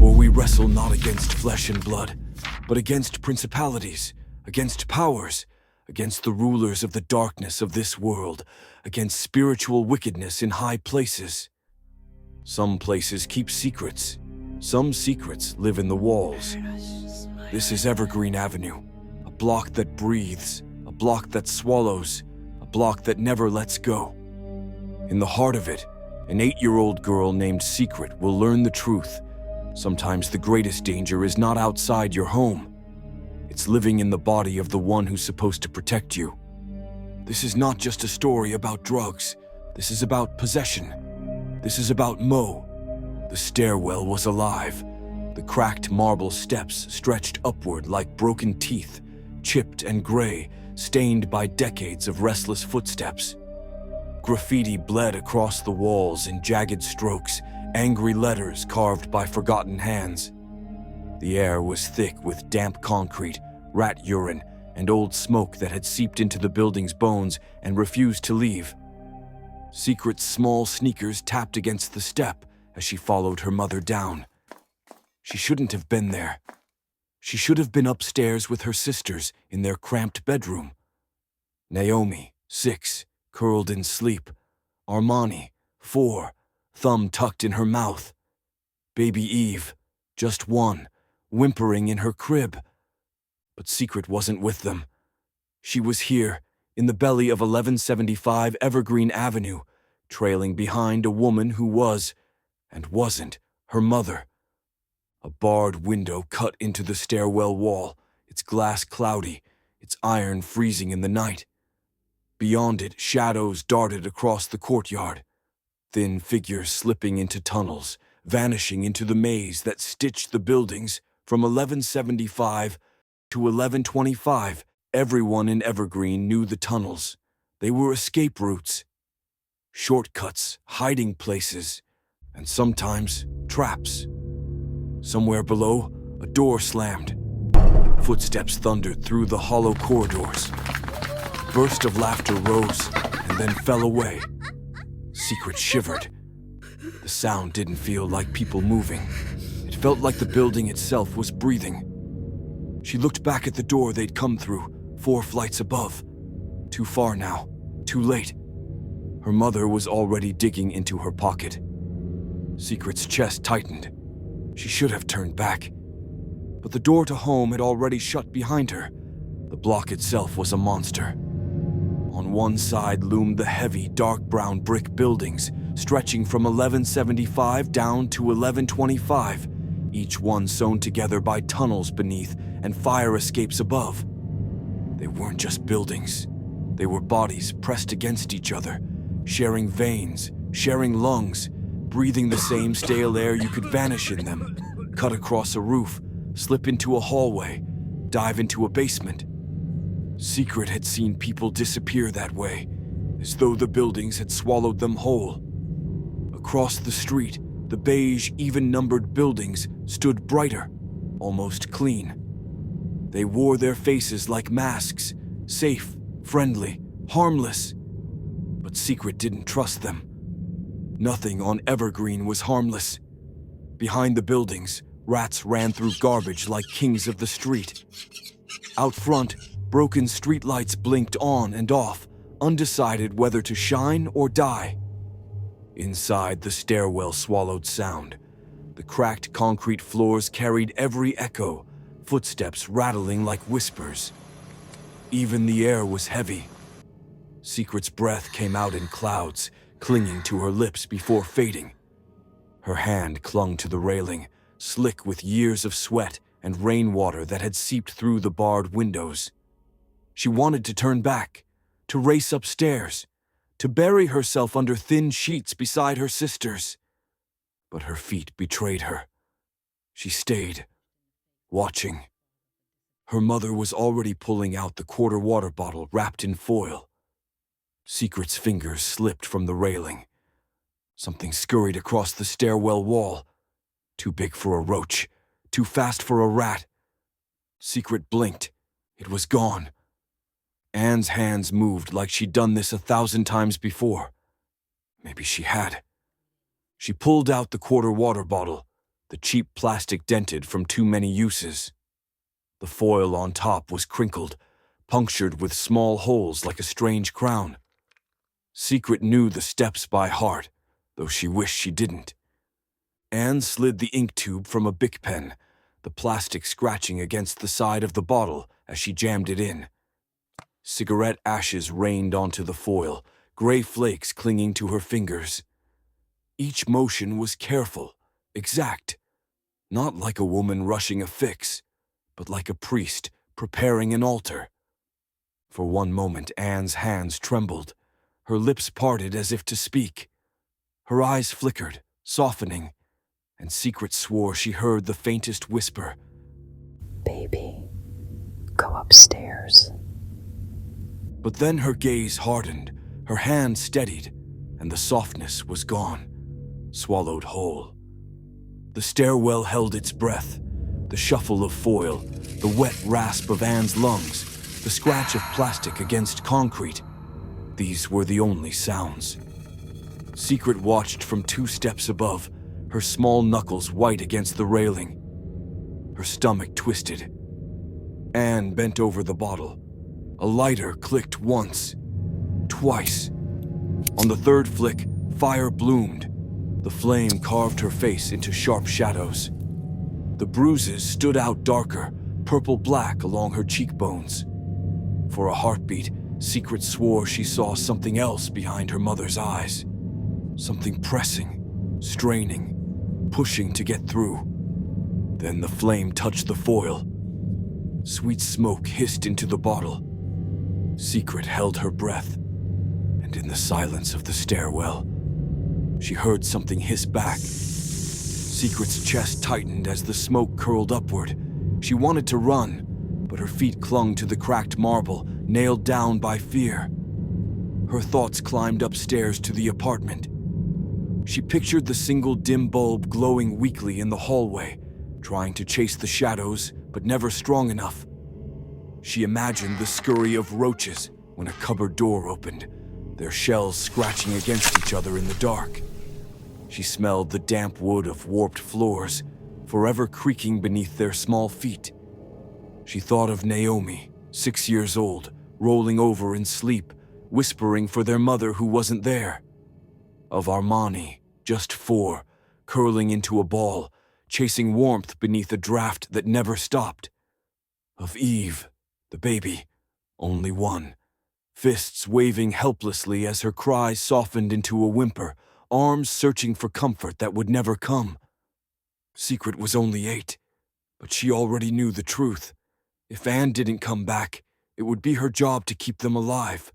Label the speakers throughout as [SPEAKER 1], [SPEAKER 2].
[SPEAKER 1] For we wrestle not against flesh and blood, but against principalities, against powers, against the rulers of the darkness of this world, against spiritual wickedness in high places. Some places keep secrets. Some secrets live in the walls. This is Evergreen Avenue, a block that breathes, a block that swallows, a block that never lets go. In the heart of it, an 8-year-old girl named Secret will learn the truth. Sometimes the greatest danger is not outside your home. It's living in the body of the one who's supposed to protect you. This is not just a story about drugs. This is about possession. This is about Mo. The stairwell was alive. The cracked marble steps stretched upward like broken teeth, chipped and gray, stained by decades of restless footsteps. Graffiti bled across the walls in jagged strokes, angry letters carved by forgotten hands. The air was thick with damp concrete, rat urine, and old smoke that had seeped into the building's bones and refused to leave. Secret's small sneakers tapped against the step as she followed her mother down. She shouldn't have been there. She should have been upstairs with her sisters in their cramped bedroom. Naomi, 6, curled in sleep. Armani, 4, thumb tucked in her mouth. Baby Eve, just 1, whimpering in her crib. But Secret wasn't with them. She was here, in the belly of 1175 Evergreen Avenue, trailing behind a woman who was, and wasn't, her mother. A barred window cut into the stairwell wall, its glass cloudy, its iron freezing in the night. Beyond it, shadows darted across the courtyard, thin figures slipping into tunnels, vanishing into the maze that stitched the buildings from 1175 to 1125. Everyone in Evergreen knew the tunnels. They were escape routes, shortcuts, hiding places, and sometimes traps. Somewhere below, a door slammed. Footsteps thundered through the hollow corridors. A burst of laughter rose and then fell away. Secret shivered. The sound didn't feel like people moving. It felt like the building itself was breathing. She looked back at the door they'd come through, 4 flights above. Too far now, too late. Her mother was already digging into her pocket. Secret's chest tightened. She should have turned back. But the door to home had already shut behind her. The block itself was a monster. On one side loomed the heavy, dark brown brick buildings, stretching from 1175 down to 1125, each one sewn together by tunnels beneath and fire escapes above. They weren't just buildings. They were bodies pressed against each other, sharing veins, sharing lungs, breathing the same stale air. You could vanish in them, cut across a roof, slip into a hallway, dive into a basement. Secret had seen people disappear that way, as though the buildings had swallowed them whole. Across the street, the beige, even-numbered buildings stood brighter, almost clean. They wore their faces like masks, safe, friendly, harmless. But Secret didn't trust them. Nothing on Evergreen was harmless. Behind the buildings, rats ran through garbage like kings of the street. Out front, broken streetlights blinked on and off, undecided whether to shine or die. Inside, the stairwell swallowed sound. The cracked concrete floors carried every echo, footsteps rattling like whispers. Even the air was heavy. Secret's breath came out in clouds, clinging to her lips before fading. Her hand clung to the railing, slick with years of sweat and rainwater that had seeped through the barred windows. She wanted to turn back, to race upstairs, to bury herself under thin sheets beside her sisters. But her feet betrayed her. She stayed, watching. Her mother was already pulling out the quarter water bottle wrapped in foil. Secret's fingers slipped from the railing. Something scurried across the stairwell wall. Too big for a roach, too fast for a rat. Secret blinked. It was gone. Anne's hands moved like she'd done this 1,000 times before. Maybe she had. She pulled out the quarter water bottle, the cheap plastic dented from too many uses. The foil on top was crinkled, punctured with small holes like a strange crown. Secret knew the steps by heart, though she wished she didn't. Anne slid the ink tube from a Bic pen, the plastic scratching against the side of the bottle as she jammed it in. Cigarette ashes rained onto the foil, gray flakes clinging to her fingers. Each motion was careful, exact, not like a woman rushing a fix, but like a priest preparing an altar. For one moment, Anne's hands trembled, her lips parted as if to speak. Her eyes flickered, softening, and Secret swore she heard the faintest whisper,
[SPEAKER 2] "Baby, go upstairs."
[SPEAKER 1] But then her gaze hardened, her hand steadied, and the softness was gone, swallowed whole. The stairwell held its breath, the shuffle of foil, the wet rasp of Anne's lungs, the scratch of plastic against concrete. These were the only sounds. Secret watched from 2 steps above, her small knuckles white against the railing. Her stomach twisted. Anne bent over the bottle. A lighter clicked once, twice. On the 3rd flick, fire bloomed. The flame carved her face into sharp shadows. The bruises stood out darker, purple-black along her cheekbones. For a heartbeat, Secret swore she saw something else behind her mother's eyes. Something pressing, straining, pushing to get through. Then the flame touched the foil. Sweet smoke hissed into the bottle. Secret held her breath, and in the silence of the stairwell, she heard something hiss back. Secret's chest tightened as the smoke curled upward. She wanted to run, but her feet clung to the cracked marble, nailed down by fear. Her thoughts climbed upstairs to the apartment. She pictured the single dim bulb glowing weakly in the hallway, trying to chase the shadows, but never strong enough. She imagined the scurry of roaches when a cupboard door opened, their shells scratching against each other in the dark. She smelled the damp wood of warped floors, forever creaking beneath their small feet. She thought of Naomi, 6 years old, rolling over in sleep, whispering for their mother who wasn't there. Of Armani, just 4, curling into a ball, chasing warmth beneath a draft that never stopped. Of Eve, the baby, only 1, fists waving helplessly as her cries softened into a whimper, arms searching for comfort that would never come. Secret was only 8, but she already knew the truth. If Anne didn't come back, it would be her job to keep them alive.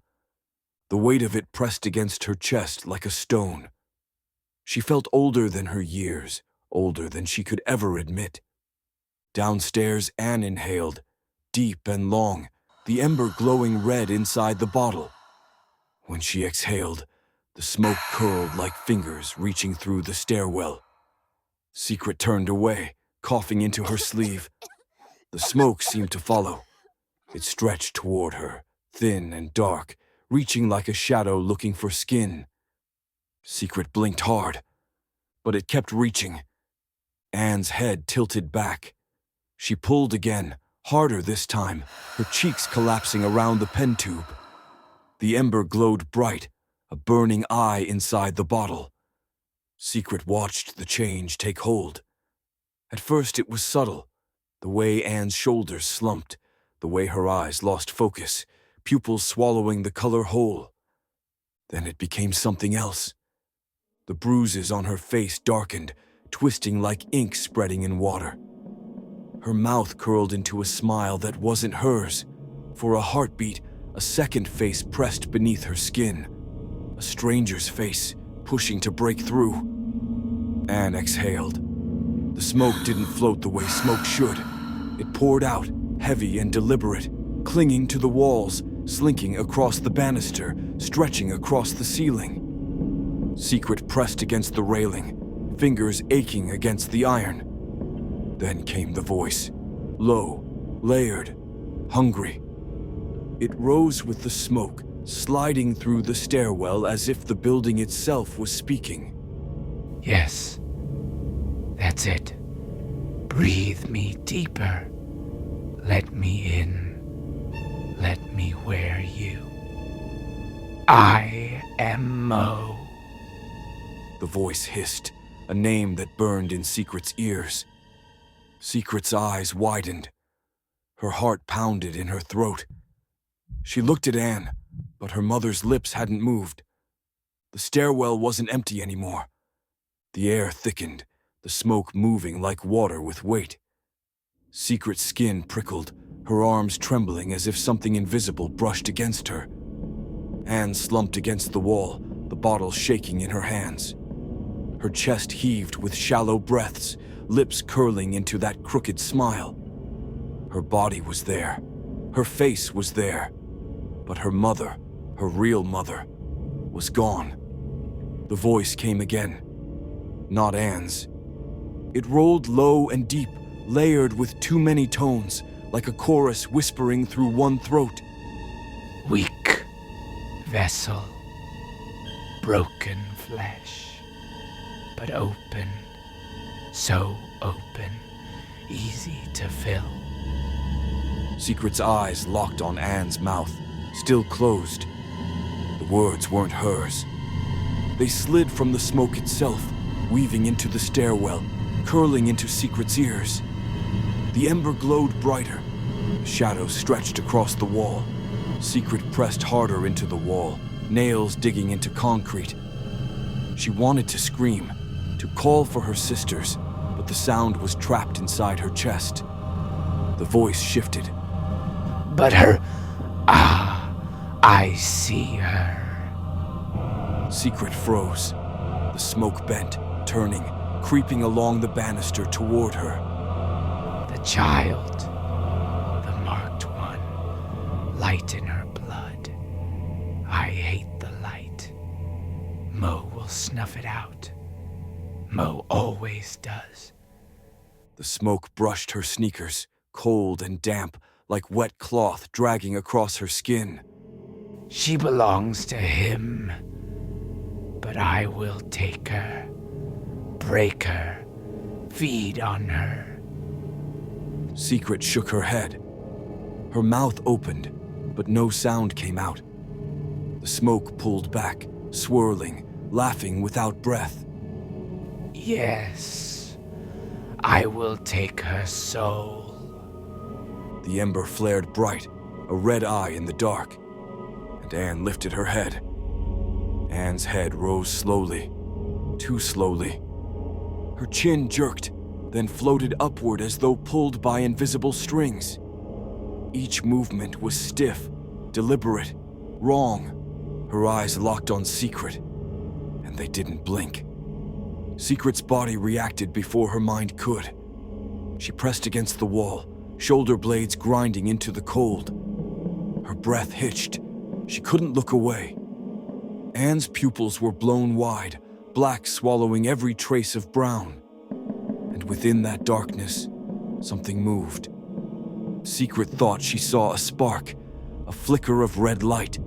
[SPEAKER 1] The weight of it pressed against her chest like a stone. She felt older than her years, older than she could ever admit. Downstairs, Anne inhaled, deep and long, the ember glowing red inside the bottle. When she exhaled, the smoke curled like fingers reaching through the stairwell. Secret turned away, coughing into her sleeve. The smoke seemed to follow. It stretched toward her, thin and dark, reaching like a shadow looking for skin. Secret blinked hard, but it kept reaching. Anne's head tilted back. She pulled again, harder this time, her cheeks collapsing around the pen tube. The ember glowed bright, a burning eye inside the bottle. Secret watched the change take hold. At first it was subtle, the way Anne's shoulders slumped, the way her eyes lost focus, pupils swallowing the color whole. Then it became something else. The bruises on her face darkened, twisting like ink spreading in water. Her mouth curled into a smile that wasn't hers. For a heartbeat, a second face pressed beneath her skin. A stranger's face, pushing to break through. Anne exhaled. The smoke didn't float the way smoke should. It poured out, heavy and deliberate, clinging to the walls, slinking across the banister, stretching across the ceiling. Secret pressed against the railing, fingers aching against the iron. Then came the voice, low, layered, hungry. It rose with the smoke, sliding through the stairwell as if the building itself was speaking.
[SPEAKER 3] Yes, that's it. Breathe me deeper. Let me in. Let me wear you. I am Mo.
[SPEAKER 1] The voice hissed, a name that burned in Secret's ears. Secret's eyes widened. Her heart pounded in her throat. She looked at Anne, but her mother's lips hadn't moved. The stairwell wasn't empty anymore. The air thickened, the smoke moving like water with weight. Secret's skin prickled, her arms trembling as if something invisible brushed against her. Anne slumped against the wall, the bottle shaking in her hands. Her chest heaved with shallow breaths, lips curling into that crooked smile. Her body was there. Her face was there. But her mother, her real mother, was gone. The voice came again. Not Anne's. It rolled low and deep, layered with too many tones, like a chorus whispering through one throat.
[SPEAKER 3] Weak vessel, broken flesh, but open, so open, easy to fill.
[SPEAKER 1] Secret's eyes locked on Anne's mouth, still closed. The words weren't hers. They slid from the smoke itself, weaving into the stairwell, curling into Secret's ears. The ember glowed brighter. The shadows stretched across the wall. Secret pressed harder into the wall, nails digging into concrete. She wanted to scream, to call for her sisters, but the sound was trapped inside her chest. The voice shifted.
[SPEAKER 3] But her, I see her.
[SPEAKER 1] Secret froze. The smoke bent, turning, creeping along the banister toward her.
[SPEAKER 3] The child, the marked one, light in her blood. I hate the light. Mo will snuff it out. Mo always does.
[SPEAKER 1] The smoke brushed her sneakers, cold and damp, like wet cloth dragging across her skin.
[SPEAKER 3] She belongs to him, but I will take her, break her, feed on her.
[SPEAKER 1] Secret shook her head. Her mouth opened, but no sound came out. The smoke pulled back, swirling, laughing without breath.
[SPEAKER 3] Yes, I will take her soul.
[SPEAKER 1] The ember flared bright, a red eye in the dark, and Anne lifted her head. Anne's head rose slowly, too slowly. Her chin jerked, then floated upward as though pulled by invisible strings. Each movement was stiff, deliberate, wrong. Her eyes locked on Secret, and they didn't blink. Secret's body reacted before her mind could. She pressed against the wall, shoulder blades grinding into the cold. Her breath hitched. She couldn't look away. Anne's pupils were blown wide, black swallowing every trace of brown. And within that darkness, something moved. Secret thought she saw a spark, a flicker of red light,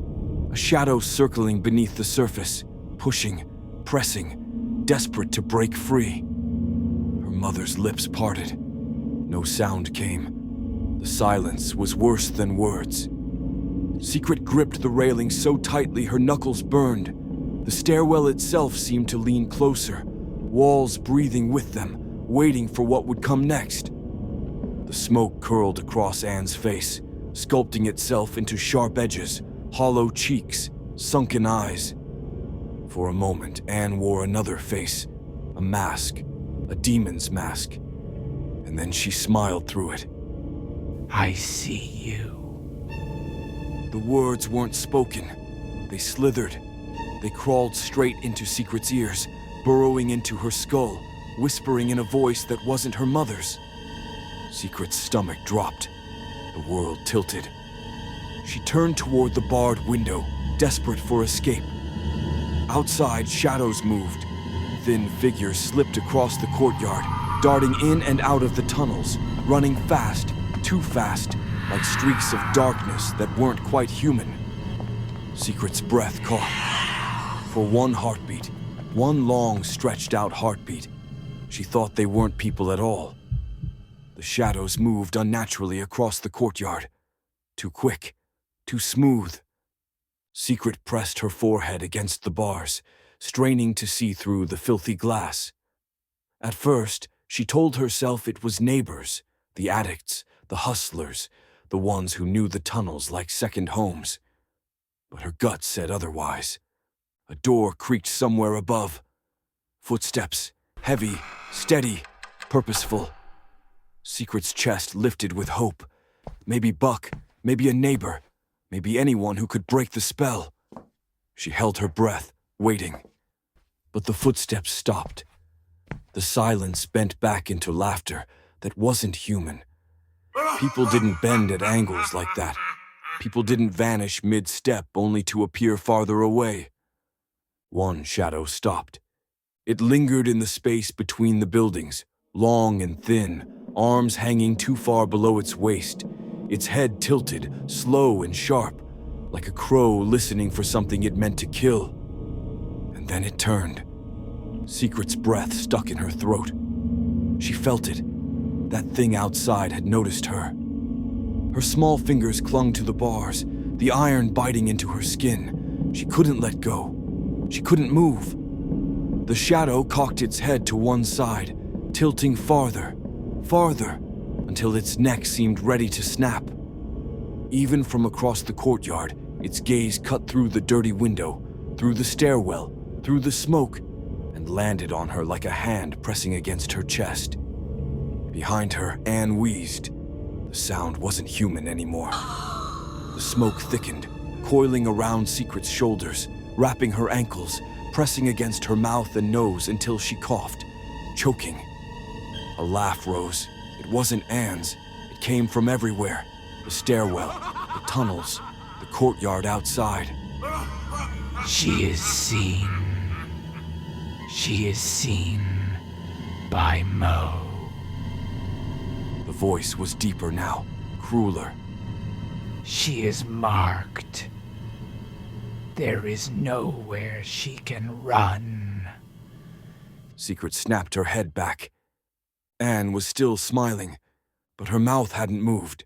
[SPEAKER 1] a shadow circling beneath the surface, pushing, pressing, desperate to break free. Her mother's lips parted. No sound came. The silence was worse than words. Secret gripped the railing so tightly her knuckles burned. The stairwell itself seemed to lean closer, walls breathing with them, waiting for what would come next. The smoke curled across Anne's face, sculpting itself into sharp edges, hollow cheeks, sunken eyes. For a moment, Anne wore another face, a mask, a demon's mask. And then she smiled through it.
[SPEAKER 3] I see you.
[SPEAKER 1] The words weren't spoken. They slithered. They crawled straight into Secret's ears, burrowing into her skull, whispering in a voice that wasn't her mother's. Secret's stomach dropped. The world tilted. She turned toward the barred window, desperate for escape. Outside, shadows moved. Thin figures slipped across the courtyard, darting in and out of the tunnels, running fast, too fast, like streaks of darkness that weren't quite human. Secret's breath caught. For one heartbeat, one long, stretched-out heartbeat, she thought they weren't people at all. The shadows moved unnaturally across the courtyard. Too quick, too smooth. Secret pressed her forehead against the bars, straining to see through the filthy glass. At first, she told herself it was neighbors, the addicts, the hustlers, the ones who knew the tunnels like second homes. But her gut said otherwise. A door creaked somewhere above. Footsteps, heavy, steady, purposeful. Secret's chest lifted with hope. Maybe Buck, maybe a neighbor, maybe anyone who could break the spell. She held her breath, waiting. But the footsteps stopped. The silence bent back into laughter that wasn't human. People didn't bend at angles like that. People didn't vanish mid-step only to appear farther away. One shadow stopped. It lingered in the space between the buildings, long and thin, arms hanging too far below its waist, its head tilted, slow and sharp, like a crow listening for something it meant to kill. And then it turned. Secret's breath stuck in her throat. She felt it. That thing outside had noticed her. Her small fingers clung to the bars, the iron biting into her skin. She couldn't let go. She couldn't move. The shadow cocked its head to one side, tilting farther, farther, until its neck seemed ready to snap. Even from across the courtyard, its gaze cut through the dirty window, through the stairwell, through the smoke, and landed on her like a hand pressing against her chest. Behind her, Anne wheezed. The sound wasn't human anymore. The smoke thickened, coiling around Secret's shoulders, wrapping her ankles, pressing against her mouth and nose until she coughed, choking. A laugh rose. It wasn't Anne's. It came from everywhere. The stairwell, the tunnels, the courtyard outside.
[SPEAKER 3] She is seen. She is seen by Mo.
[SPEAKER 1] The voice was deeper now, crueler.
[SPEAKER 3] She is marked. There is nowhere she can run.
[SPEAKER 1] Secret snapped her head back. Anne was still smiling, but her mouth hadn't moved.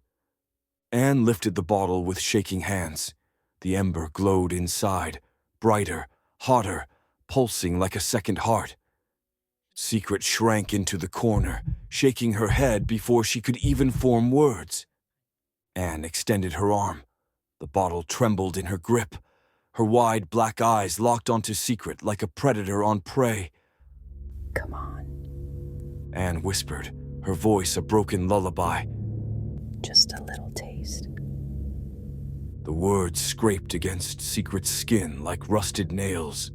[SPEAKER 1] Anne lifted the bottle with shaking hands. The ember glowed inside, brighter, hotter, pulsing like a second heart. Secret shrank into the corner, shaking her head before she could even form words. Anne extended her arm. The bottle trembled in her grip. Her wide black eyes locked onto Secret like a predator on prey.
[SPEAKER 2] Come on.
[SPEAKER 1] Anne whispered, her voice a broken lullaby.
[SPEAKER 2] Just a little taste.
[SPEAKER 1] The words scraped against Secret's skin like rusted nails.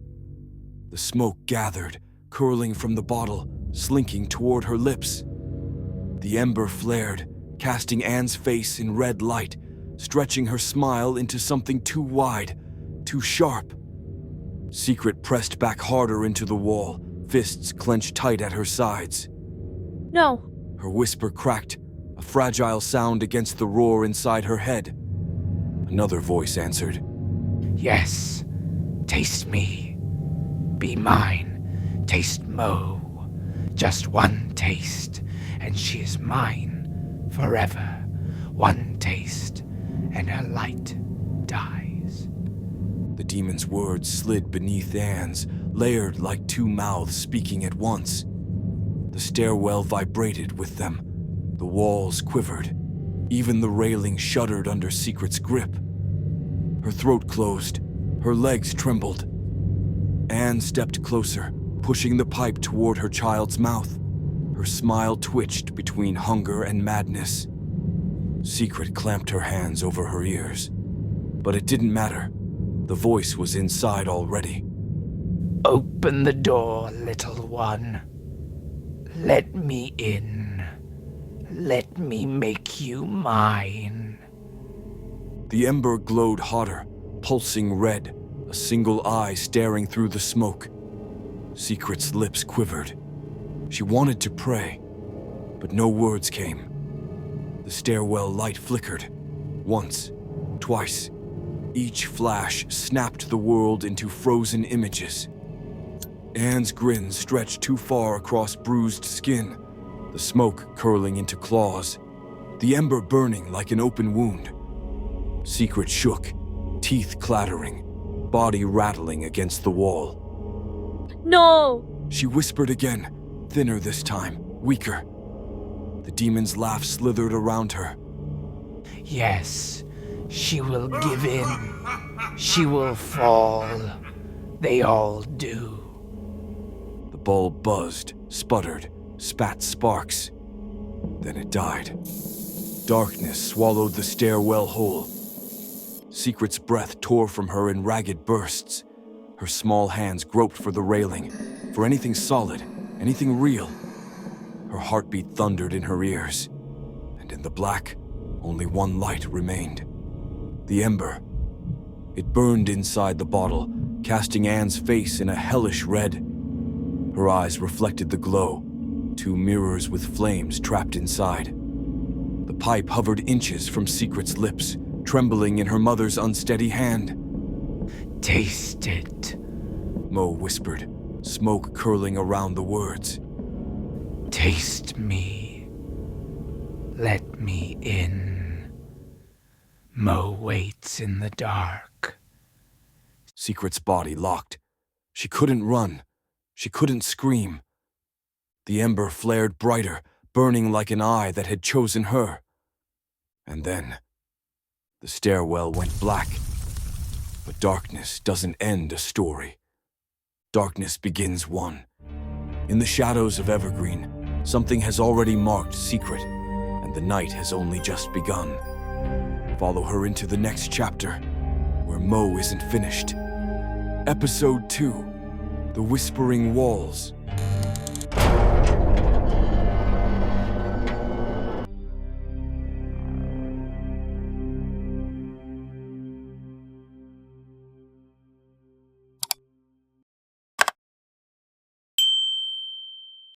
[SPEAKER 1] The smoke gathered, curling from the bottle, slinking toward her lips. The ember flared, casting Anne's face in red light, stretching her smile into something too wide, too sharp. Secret pressed back harder into the wall, fists clenched tight at her sides.
[SPEAKER 4] No.
[SPEAKER 1] Her whisper cracked, a fragile sound against the roar inside her head. Another voice answered.
[SPEAKER 3] Yes, taste me. Be mine. Taste Mo. Just one taste, and she is mine forever. One taste, and her light dies.
[SPEAKER 1] The demon's words slid beneath Anne's, layered like two mouths speaking at once. The stairwell vibrated with them. The walls quivered. Even the railing shuddered under Secret's grip. Her throat closed. Her legs trembled. Anne stepped closer, pushing the pipe toward her child's mouth. Her smile twitched between hunger and madness. Secret clamped her hands over her ears. But it didn't matter. The voice was inside already.
[SPEAKER 3] Open the door, little one. Let me in. Let me make you mine.
[SPEAKER 1] The ember glowed hotter, pulsing red, a single eye staring through the smoke. Secret's lips quivered. She wanted to pray, but no words came. The stairwell light flickered. Once, twice. Each flash snapped the world into frozen images. Anne's grin stretched too far across bruised skin. the smoke curling into claws, the ember burning like an open wound. Secret shook, teeth clattering, body rattling against the wall.
[SPEAKER 4] No!
[SPEAKER 1] She whispered again, thinner this time, weaker. The demon's laugh slithered around her.
[SPEAKER 3] Yes, she will give in. She will fall. They all do.
[SPEAKER 1] The bulb buzzed, sputtered, spat sparks. Then it died. Darkness swallowed the stairwell whole. Secret's breath tore from her in ragged bursts. Her small hands groped for the railing, for anything solid, anything real. Her heartbeat thundered in her ears. And in the black, only one light remained. The ember. It burned inside the bottle, casting Anne's face in a hellish red. Her eyes reflected the glow, two mirrors with flames trapped inside. The pipe hovered inches from Secret's lips, trembling in her mother's unsteady hand.
[SPEAKER 3] Taste it,
[SPEAKER 1] Mo whispered, smoke curling around the words.
[SPEAKER 3] taste me. Let me in. Mo waits in the dark.
[SPEAKER 1] Secret's body locked. She couldn't run. She couldn't scream. The ember flared brighter, burning like an eye that had chosen her. And then, the stairwell went black. But darkness doesn't end a story. Darkness begins one. In the shadows of Evergreen, something has already marked Secret, and the night has only just begun. Follow her into the next chapter, where Mo isn't finished. Episode 2, The Whispering Walls.